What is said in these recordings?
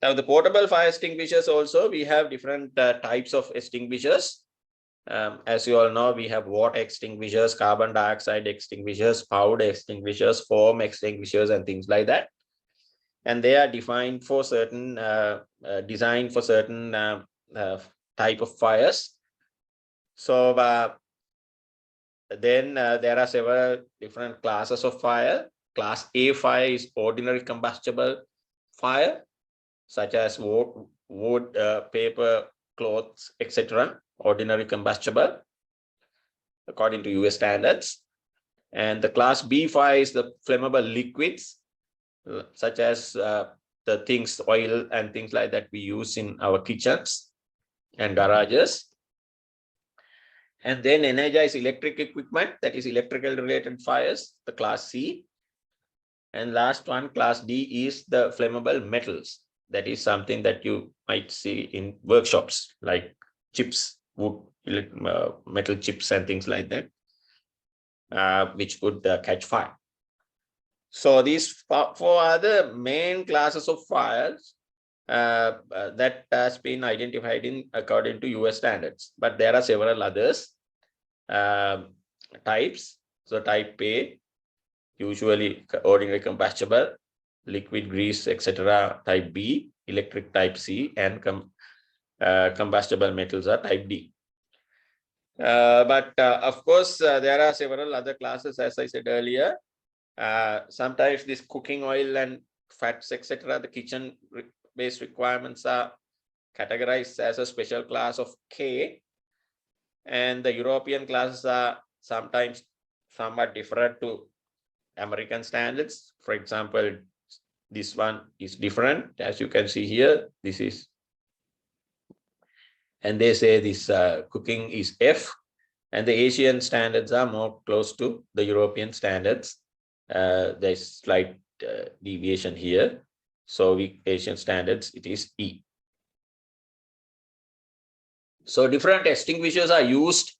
Now the portable fire extinguishers also, we have different types of extinguishers. As you all know, we have water extinguishers, carbon dioxide extinguishers, powder extinguishers, foam extinguishers, and things like that. And they are defined for certain, designed for certain type of fires. So then there are several different classes of fire. Class A fire is ordinary combustible fire, such as wood, paper, clothes, etc. Ordinary combustible, according to US standards. And the class B fire is the flammable liquids, such as the things, oil and things like that we use in our kitchens and garages. And then energized electric equipment, that is electrical related fires, the class C. And last one, class D, is the flammable metals. That is something that you might see in workshops, like chips, wood, metal chips and things like that, which could catch fire. So these four are the main classes of fires that has been identified in according to US standards. But there are several others types. So type A, usually ordinary combustible, liquid, grease, etc. Type B, electric type C, and combustible metals are type D. But of course, there are several other classes, as I said earlier. Sometimes this cooking oil and fats, etc., the kitchen-based requirements are categorized as a special class of K. And the European classes are sometimes somewhat different to American standards. For example, this one is different, as you can see here. This is, and they say this cooking is F, and the Asian standards are more close to the European standards. There's slight deviation here. So Asian standards, it is E. So different extinguishers are used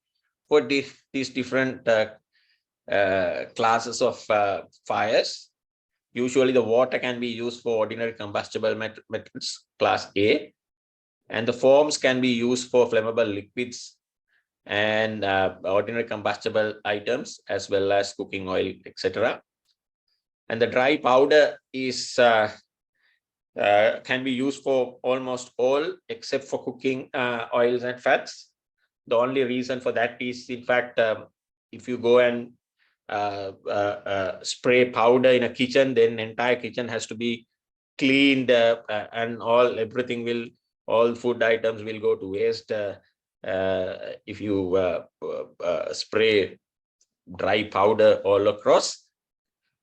for these different classes of fires. Usually the water can be used for ordinary combustible metals, class A, and the foams can be used for flammable liquids and ordinary combustible items, as well as cooking oil, etc. And the dry powder is can be used for almost all except for cooking oils and fats. The only reason for that is, in fact, if you go and spray powder in a kitchen, then entire kitchen has to be cleaned and all food items will go to waste if you spray dry powder all across.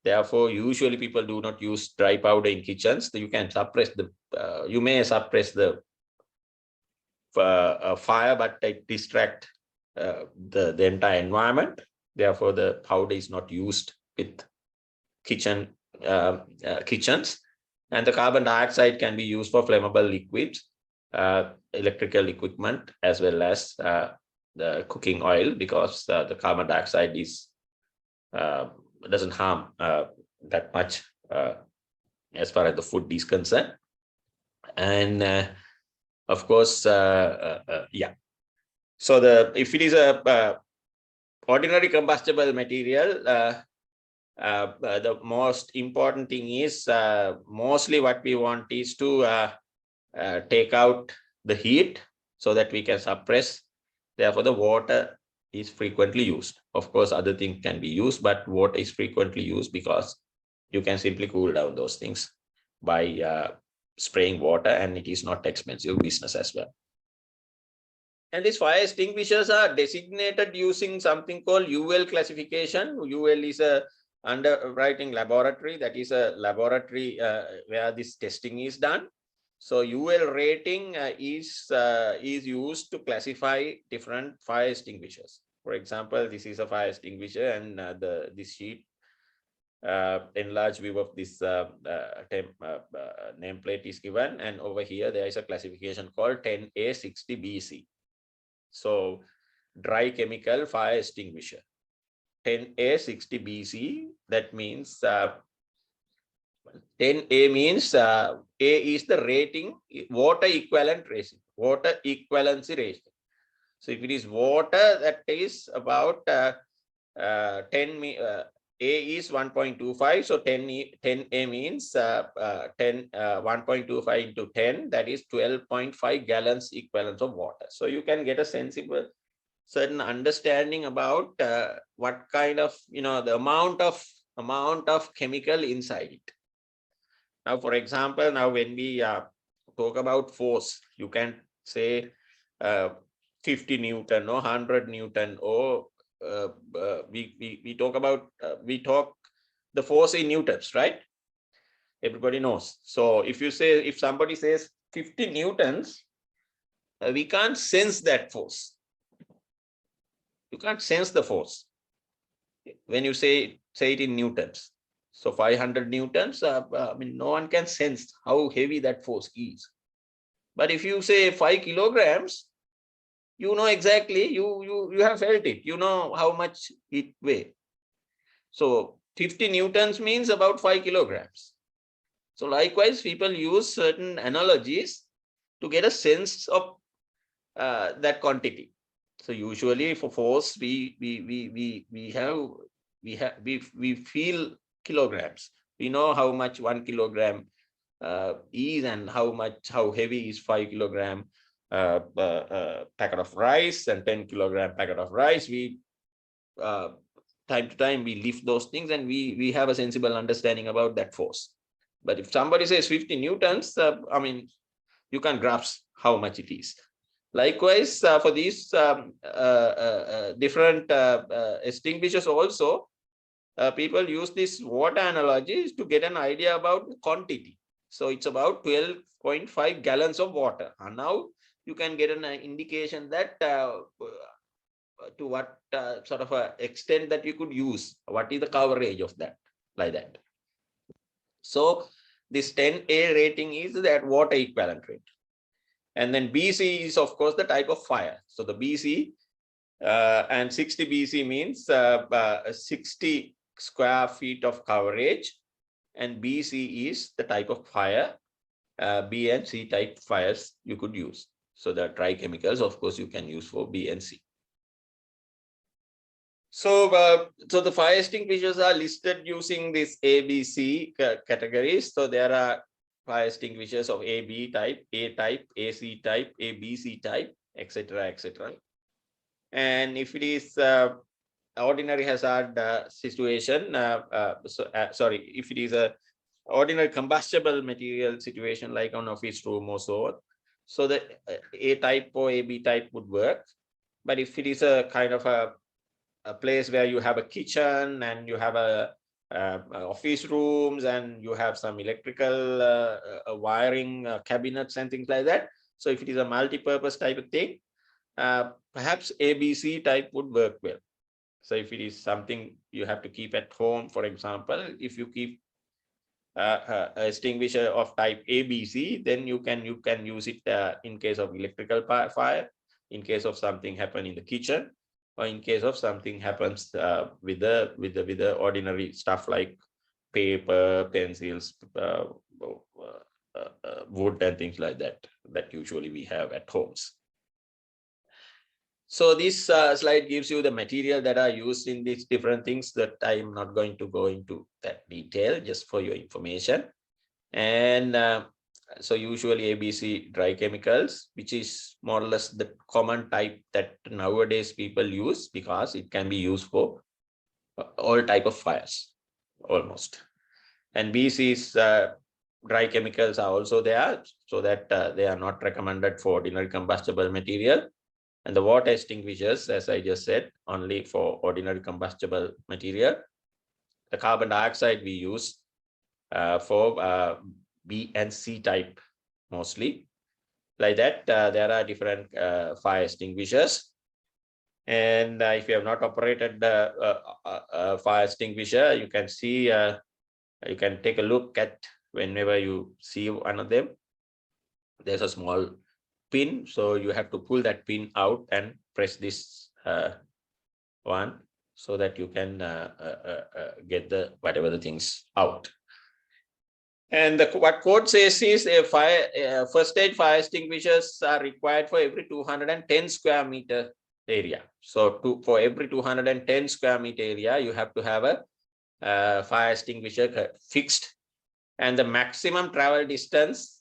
Therefore, usually people do not use dry powder in kitchens. You can suppress you may suppress the fire, but it distract the entire environment. Therefore, the powder is not used with kitchens. And the carbon dioxide can be used for flammable liquids, electrical equipment, as well as the cooking oil, because the carbon dioxide is doesn't harm that much as far as the food is concerned. And of course, yeah. So if it is a ordinary combustible material, the most important thing is mostly what we want is to take out the heat so that we can suppress. Therefore, the water is frequently used. Of course, other things can be used, but water is frequently used because you can simply cool down those things by spraying water, and it is not expensive business as well. And these fire extinguishers are designated using something called UL classification. UL is a underwriting laboratory. That is a laboratory where this testing is done. So UL rating is used to classify different fire extinguishers. For example, this is a fire extinguisher, and this sheet, enlarged view of this nameplate is given, and over here there is a classification called 10A60BC. So dry chemical fire extinguisher, 10A60BC. That means 10A means A is the rating, water equivalent ratio, water equivalency ratio. So if it is water, that is about 10 A is 1.25, so 10A means 1.25 into 10, that is 12.5 gallons equivalent of water. So you can get a sensible certain understanding about what kind of, the amount of chemical inside it. Now, for example, now when we talk about force, you can say 50 Newton or 100 Newton, or we talk about, we talk the force in newtons, right? Everybody knows. So if somebody says 50 Newtons, we can't sense that force. You can't sense the force when you say it in newtons. So 500 Newtons, I mean, no one can sense how heavy that force is. But if you say 5 kilograms, you know exactly, you have felt it, you know how much it weighs. So 50 Newtons means about 5 kilograms. So likewise, people use certain analogies to get a sense of that quantity. So usually for force, we feel kilograms. We know how much 1 kilogram is, and how heavy is 5 kilogram packet of rice and 10 kilogram packet of rice. We time to time we lift those things, and we have a sensible understanding about that force. But if somebody says 50 Newtons, I mean, you can grasp how much it is. Likewise, for these different extinguishers also, people use this water analogy to get an idea about the quantity. So it's about 12.5 gallons of water. And now you can get an indication that to what sort of a extent that you could use, what is the coverage of that, like that. So this 10A rating is that water equivalent rate. And then BC is, of course, the type of fire. So the BC and 60 BC means 60 square feet of coverage, and BC is the type of fire. B and C type fires you could use. So the dry chemicals, of course, you can use for B and C. So, so the fire extinguishers are listed using this A, B, C categories. So there are fire extinguishers of AB type, A type, AC type, ABC type, etc., etc. And if it is ordinary hazard situation, sorry, if it is a ordinary combustible material situation like on office room or so the A type or AB type would work. But if it is a kind of a place where you have a kitchen and you have a office rooms and you have some electrical wiring cabinets and things like that. So if it is a multi-purpose type of thing, perhaps ABC type would work well. So if it is something you have to keep at home, for example, if you keep a extinguisher of type ABC, then you can use it in case of electrical fire, in case of something happen in the kitchen, or in case of something happens with the ordinary stuff like paper, pencils, wood and things like that usually we have at homes. So this slide gives you the material that are used in these different things that I am not going to go into that detail, just for your information. And so usually ABC dry chemicals, which is more or less the common type that nowadays people use, because it can be used for all type of fires almost. And BC's dry chemicals are also there, so that they are not recommended for ordinary combustible material. And the water extinguishers, as I just said, only for ordinary combustible material. The carbon dioxide we use for B and C type mostly. Like that, there are different fire extinguishers. And if you have not operated the fire extinguisher, you can see, you can take a look at whenever you see one of them. There's a small pin, so you have to pull that pin out and press this one, so that you can get the whatever the things out. And what code says is a first aid fire extinguishers are required for every 210 square meter area. So for every 210 square meter area, you have to have a fire extinguisher fixed, and the maximum travel distance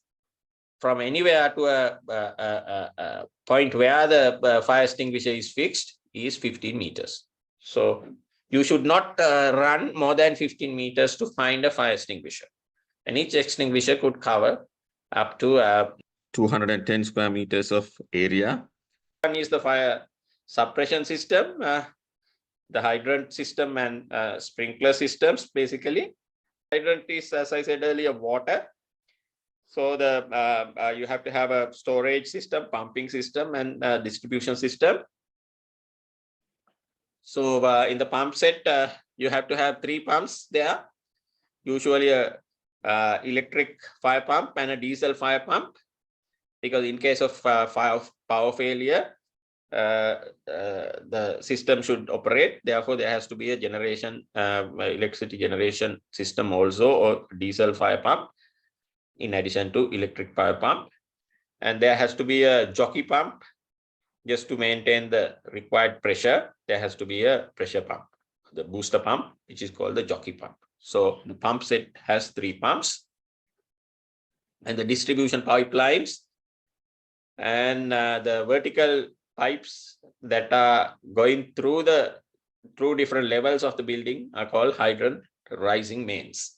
from anywhere to a point where the fire extinguisher is fixed is 15 meters. So you should not run more than 15 meters to find a fire extinguisher. And each extinguisher could cover up to 210 square meters of area. One is the fire suppression system, the hydrant system and sprinkler systems. Basically, hydrant is, as I said earlier, water. So you have to have a storage system, pumping system, and distribution system. So in the pump set, you have to have 3 pumps there. Usually a electric fire pump and a diesel fire pump, because in case of power failure, the system should operate. Therefore, there has to be a generation, electricity generation system also, or diesel fire pump, in addition to electric fire pump. And there has to be a jockey pump. Just to maintain the required pressure, there has to be a pressure pump, the booster pump, which is called the jockey pump. So the pump set has 3 pumps, and the distribution pipelines and the vertical pipes that are going through different levels of the building are called hydrant rising mains.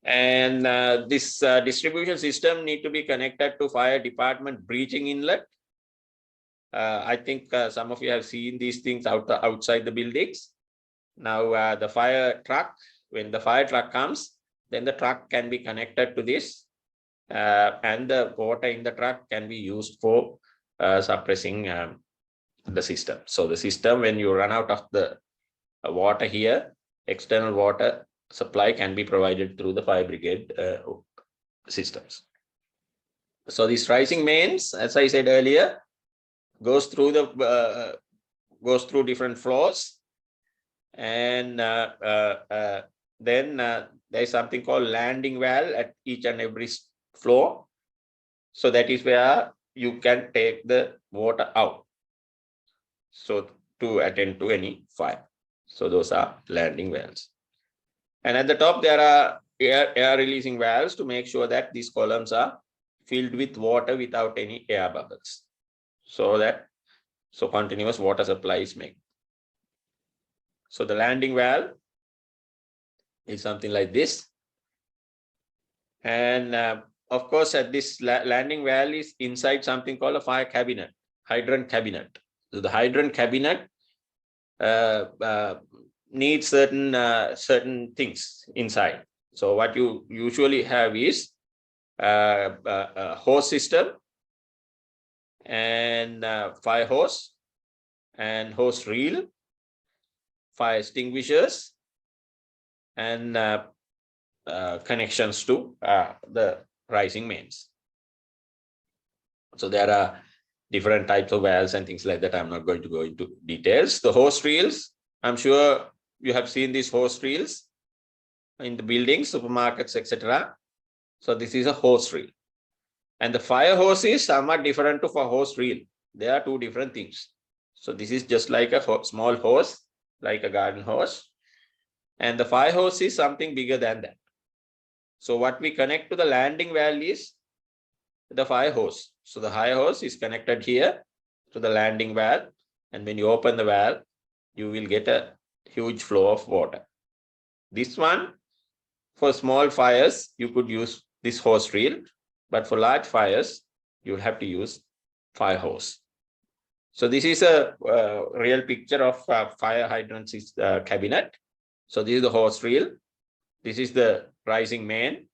And this distribution system need to be connected to fire department breaching inlet. I think some of you have seen these things outside the buildings. Now the fire truck, when the fire truck comes, then the truck can be connected to this, and the water in the truck can be used for suppressing the system. So the system, when you run out of the water here, external water supply can be provided through the fire brigade systems. So these rising mains, as I said earlier, goes through different floors, and then there is something called landing valve at each and every floor. So that is where you can take the water out, so to attend to any fire. So those are landing valves. And at the top, there are air releasing valves to make sure that these columns are filled with water without any air bubbles, so continuous water supply is made. So the landing valve is something like this. And of course, at this landing valve is inside something called a fire cabinet, hydrant cabinet. So the hydrant cabinet needs certain things inside. So what you usually have is a hose system, and fire hose and hose reel, fire extinguishers, and connections to the rising mains. So there are different types of valves and things like that. I'm not going to go into details. The hose reels, I'm sure you have seen these hose reels in the buildings, supermarkets, etc. So this is a hose reel. And the fire hose is somewhat different to a hose reel. There are 2 different things. So this is just like a small hose, like a garden hose. And the fire hose is something bigger than that. So what we connect to the landing valve is the fire hose. So the fire hose is connected here to the landing valve. And when you open the valve, you will get a huge flow of water. This one, for small fires, you could use this hose reel. But for large fires, you'll have to use fire hose. So this is a real picture of fire hydrant cabinet. So this is the hose reel. This is the rising main.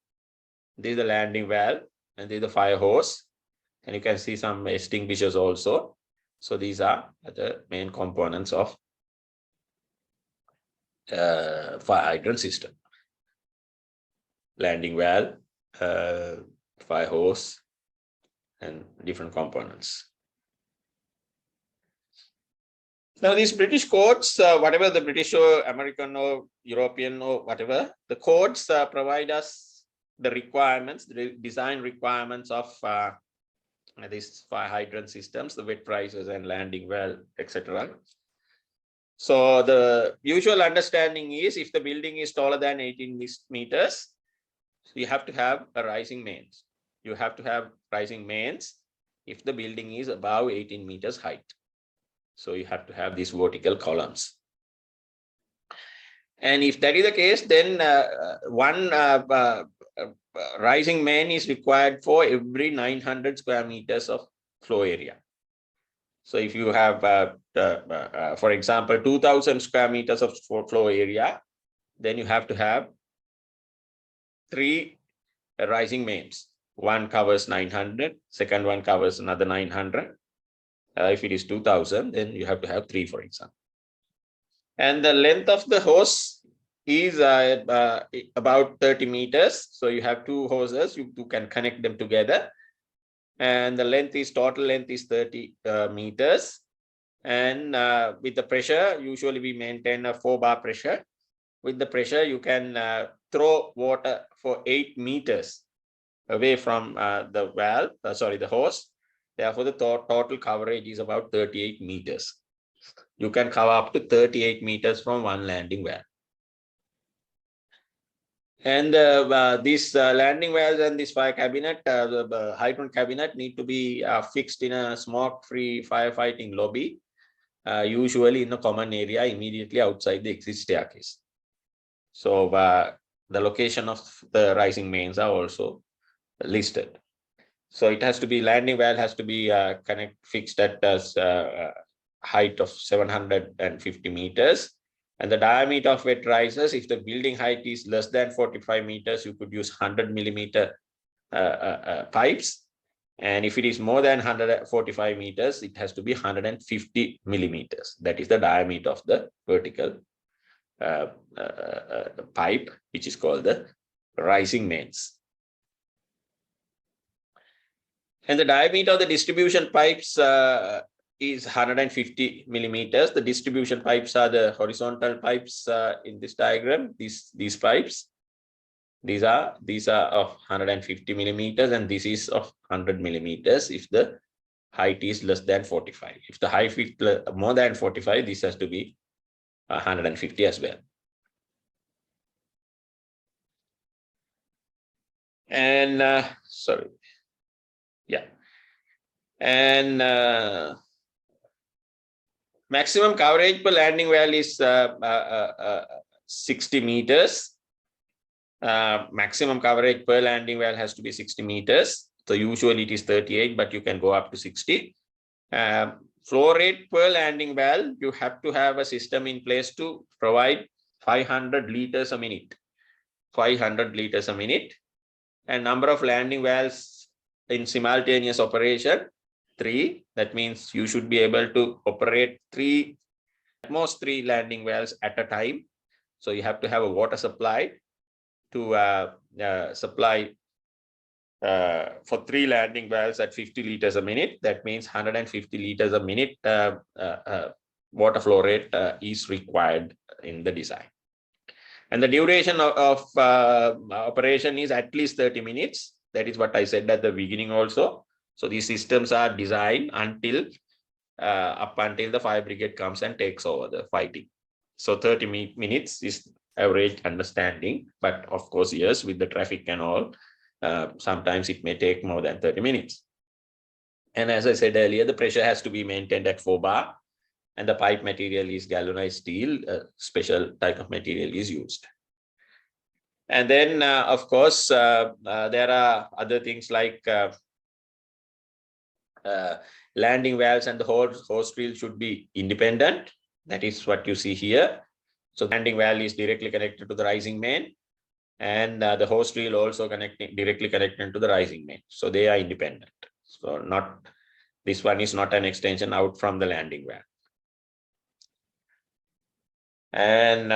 This is the landing valve, and this is the fire hose. And you can see some extinguishers also. So these are the main components of fire hydrant system. Landing valve, fire hose, and different components. Now, these British codes, whatever the British or American or European or whatever, the codes provide us the requirements, the design requirements of these fire hydrant systems, the wet risers and landing well, etc. So the usual understanding is if the building is taller than 18 meters, you have to have a rising mains. You have to have rising mains if the building is above 18 meters height. So you have to have these vertical columns. And if that is the case, then one rising main is required for every 900 square meters of floor area. So if you have, for example, 2000 square meters of floor area, then you have to have 3 rising mains. One covers 900, second one covers another 900. If it is 2000, then you have to have 3, for example. And the length of the hose is about 30 meters. So you have 2 hoses, you can connect them together. And the length is, total length is 30 meters. And with the pressure, usually we maintain a 4-bar pressure. With the pressure, you can throw water for 8 meters away from the valve, the hose. Therefore, the total coverage is about 38 meters. You can cover up to 38 meters from one landing valve. And these landing valves and this fire cabinet, the hydrant cabinet need to be fixed in a smoke-free firefighting lobby, usually in a common area immediately outside the exit staircase. So the location of the rising mains are also listed. So it has to be, landing valve has to be fixed at height of 750 meters. And the diameter of wet risers, if the building height is less than 45 meters, you could use 100 millimeter pipes. And if it is more than 145 meters, it has to be 150 millimeters. That is the diameter of the vertical pipe, which is called the rising mains. And the diameter of the distribution pipes is 150 millimeters. The distribution pipes are the horizontal pipes in this diagram. These pipes, these are of 150 millimeters, and this is of 100 millimeters if the height is less than 45. If the height is more than 45, this has to be 150 as well. And sorry, yeah, and maximum coverage per landing valve is 60 meters. Maximum coverage per landing valve has to be 60 meters. So usually it is 38, but you can go up to 60. Flow rate per landing valve, you have to have a system in place to provide 500 liters a minute. 500 liters a minute. And number of landing valves in simultaneous operation, 3. That means you should be able to operate at most 3 landing valves at a time. So you have to have a water supply to supply for 3 landing valves at 50 liters a minute. That means 150 liters a minute water flow rate is required in the design. And the duration of operation is at least 30 minutes. That is what I said at the beginning also. So these systems are designed until up until the fire brigade comes and takes over the fighting. So 30 minutes is average understanding, but of course, yes, with the traffic and all, sometimes it may take more than 30 minutes. And as I said earlier, the pressure has to be maintained at 4 bar, and the pipe material is galvanized steel. A special type of material is used. And then, of course, there are other things like landing valves and the hose reel should be independent. That is what you see here. So landing valve is directly connected to the rising main, and the hose reel also directly connected to the rising main. So they are independent. So this one is not an extension out from the landing valve. And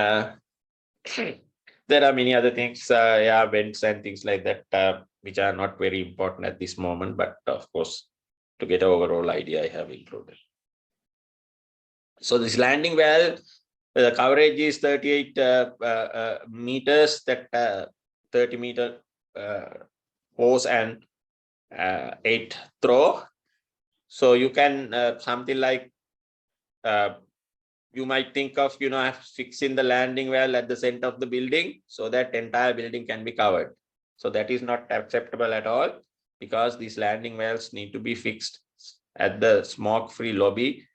there are many other things, yeah, vents and things like that, which are not very important at this moment, but of course, to get an overall idea, I have included. So this landing well, the coverage is 38 meters, that 30-meter hose and 8 throw. So you can something like you might think of fixing the landing well at the center of the building so that entire building can be covered. So that is not acceptable at all, because these landing wells need to be fixed at the smoke-free lobby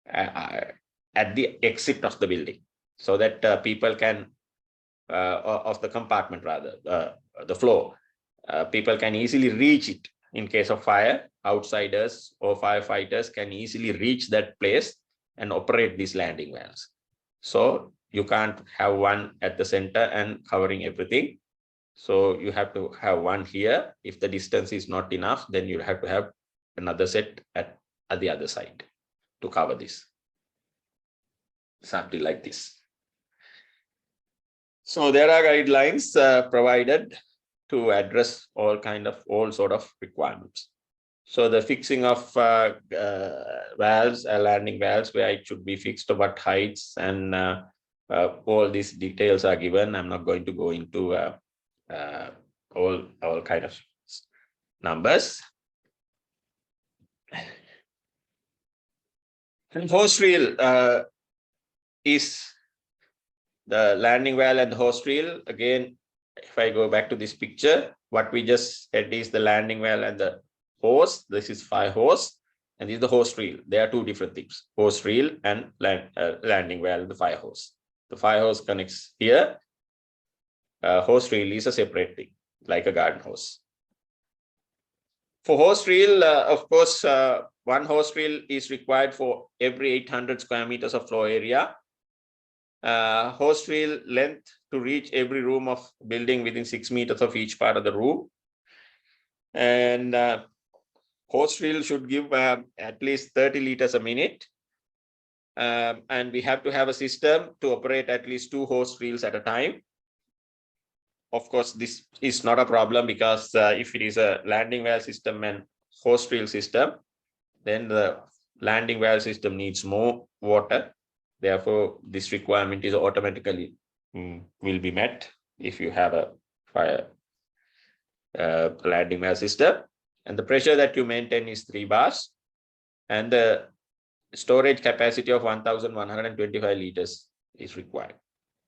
at the exit of the building, so that people can of the compartment, rather the floor, people can easily reach it. In case of fire, outsiders or firefighters can easily reach that place and operate these landing wells. So you can't have one at the center and covering everything. So you have to have one here. If the distance is not enough, then you have to have another set at the other side to cover this. Something like this. So there are guidelines provided to address all sort of requirements. So the fixing of valves, landing valves, where it should be fixed, what heights, and all these details are given. I'm not going to go into all kind of numbers. And hose reel is the landing valve and the hose reel. Again, if I go back to this picture, what we just said is the landing valve and the hose. This is fire hose, and this is the hose reel. They are two different things: hose reel and landing valve, the fire hose. The fire hose connects here. Hose reel is a separate thing, like a garden hose. For hose reel, of course, one hose reel is required for every 800 square meters of floor area. Hose reel length to reach every room of building within 6 meters of each part of the room. And hose reel should give at least 30 liters a minute. And we have to have a system to operate at least 2 hose reels at a time. Of course, this is not a problem, because if it is a landing valve system and hose reel system, then the landing valve system needs more water. Therefore, this requirement is automatically will be met if you have a fire landing valve system. And the pressure that you maintain is 3 bars, and the storage capacity of 1,125 liters is required.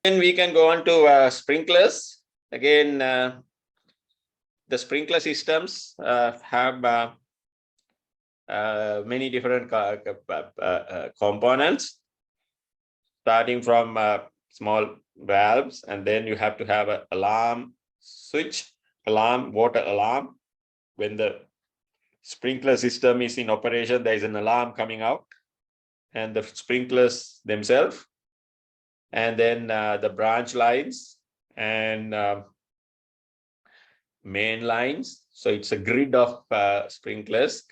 Then we can go on to sprinklers. Again, the sprinkler systems have many different components, starting from small valves, and then you have to have an alarm switch, water alarm. When the sprinkler system is in operation, there is an alarm coming out, and the sprinklers themselves, and then the branch lines and main lines. So it's a grid of sprinklers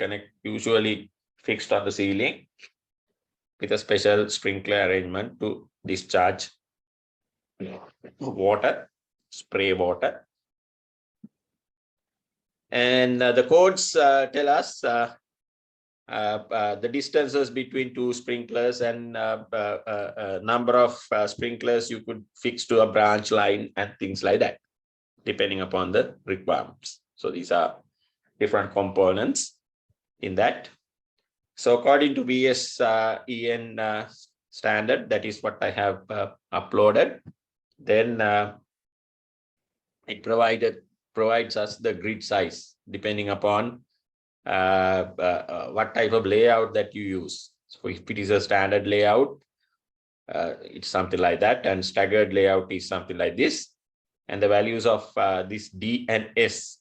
usually fixed on the ceiling with a special sprinkler arrangement to discharge water, spray water. And the codes tell us the distances between 2 sprinklers and number of sprinklers you could fix to a branch line and things like that, depending upon the requirements. So these are different components in that. So according to BS-EN standard, that is what I have uploaded. Then it provides us the grid size depending upon what type of layout that you use. So if it is a standard layout, it's something like that, and staggered layout is something like this. And the values of this D and S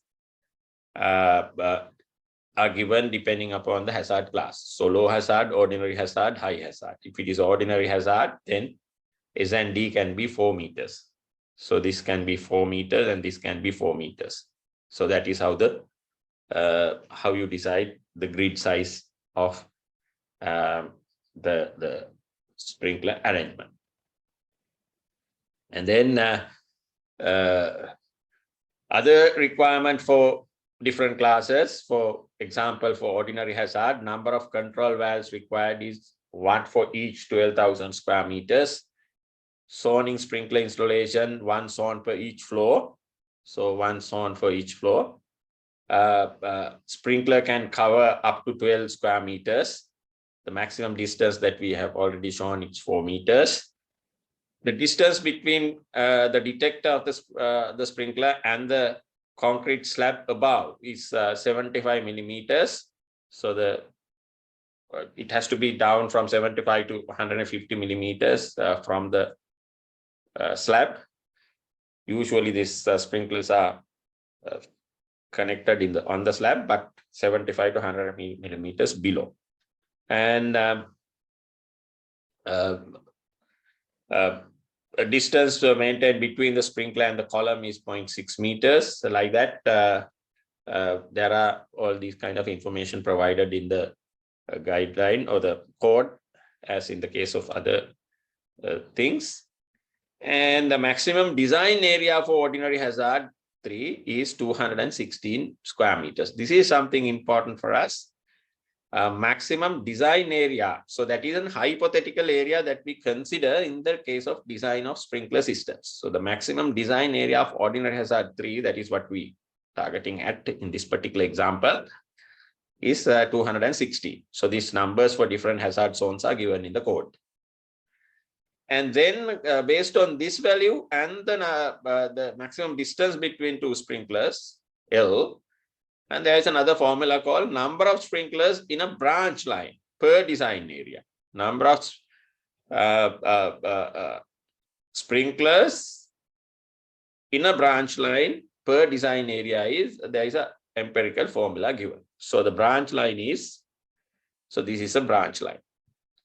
are given depending upon the hazard class. So low hazard, ordinary hazard, high hazard. If it is ordinary hazard, then S and D can be 4 meters. So this can be 4 meters and this can be 4 meters. So that is how how you decide the grid size of the sprinkler arrangement. And then other requirement for different classes. For example, for ordinary hazard, number of control valves required is one for each 12,000 square meters. Zoning sprinkler installation, one zone per each floor. So one zone for each floor. Sprinkler can cover up to 12 square meters. The maximum distance that we have already shown is 4 meters. The distance between the detector of the sprinkler and the concrete slab above is 75 millimeters. So it has to be down from 75 to 150 millimeters from the slab. Usually these sprinklers are connected on the slab, but 75 to 100 millimeters below. And a distance maintained between the sprinkler and the column is 0.6 meters. So like that, there are all these kind of information provided in the guideline or the code, as in the case of other things. And the maximum design area for ordinary hazard 3 is 216 square meters. This is something important for us. Maximum design area. So that is a hypothetical area that we consider in the case of design of sprinkler systems. So the maximum design area of ordinary hazard 3, that is what we targeting at in this particular example, is 260. So these numbers for different hazard zones are given in the code. And then based on this value and then the maximum distance between two sprinklers, L, and there is another formula called number of sprinklers in a branch line per design area. Number of sprinklers in a branch line per design area there is a empirical formula given. So the branch line is, so this is a branch line.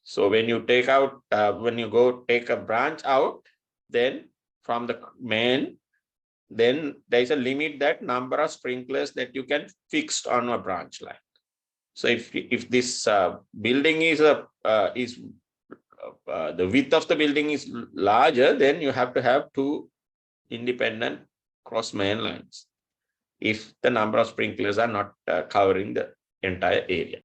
So when you take out, when you go take a branch out, then from the main, then there is a limit that number of sprinklers that you can fix on a branch line. So if this building is the width of the building is larger, then you have to have 2 independent cross main lines if the number of sprinklers are not covering the entire area.